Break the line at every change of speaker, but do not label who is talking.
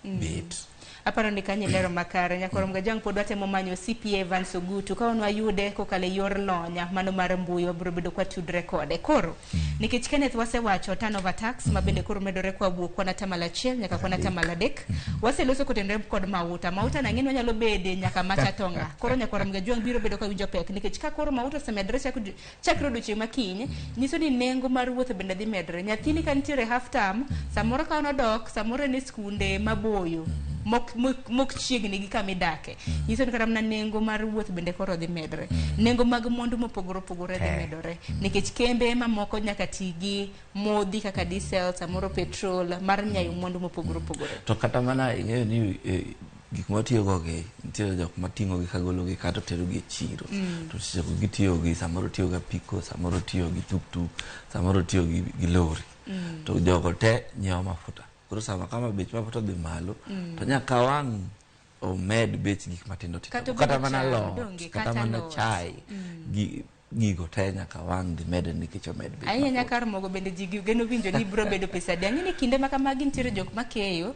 bet.
Aparo ni kanye lero makare nyakoro mga jang pod watemo manyo CPA Evans Ogutu ka onwa yude kokale yor lonya mano mar mbui wabiro bedo kwa tudre kode koro nikech Kenneth wasewacho turnover tax mabende koro medore kwa buok kwa natamala chiel nyaka kwa natamala dek waseloso kotendre kod mauta na ng'ino nyalo bede nyaka macha tonga koro nyakoro mga jang biro bedo kwa winjo pek nikech ka koro mauta semedre chakro duche makinye nyiso ni nengo mar wuoth bende dhi medre nyathini kantiere half term samoro ka onodok samoro ne skunde maboyo mok chiegni gi kamidake nyiso ni kata mana nengo mar wuoth bende koro dhi medre nengo mag mwandu mopogore opogore dhi medore nikech kembe mamoko nyaka tigi modhi kaka diesel samoro petrol mar nyayo mwandu mopogore opogore
to kata mana ing'eyo ni gik matiyo go gi nitie jok mating'o gi kagolo gi kata tero gi e chiro to seko gitiyo gi samoro tiyo ga piko samoro tiyo gi tuktuk samoro tiyo gi lori to jogo te nyiewo mafuta koro sama kama bech mafuta dhi malo to nyaka wang' omed bech gik matindo tindo kata mana lot kata mana chai gigo te nyaka wang' dhi mede nikech omed bech
ahinya nyaka mogo bende ji geno winjo ni biro bedo pesa di ang'e ni kinde ma kamagi nitiere jok makeyo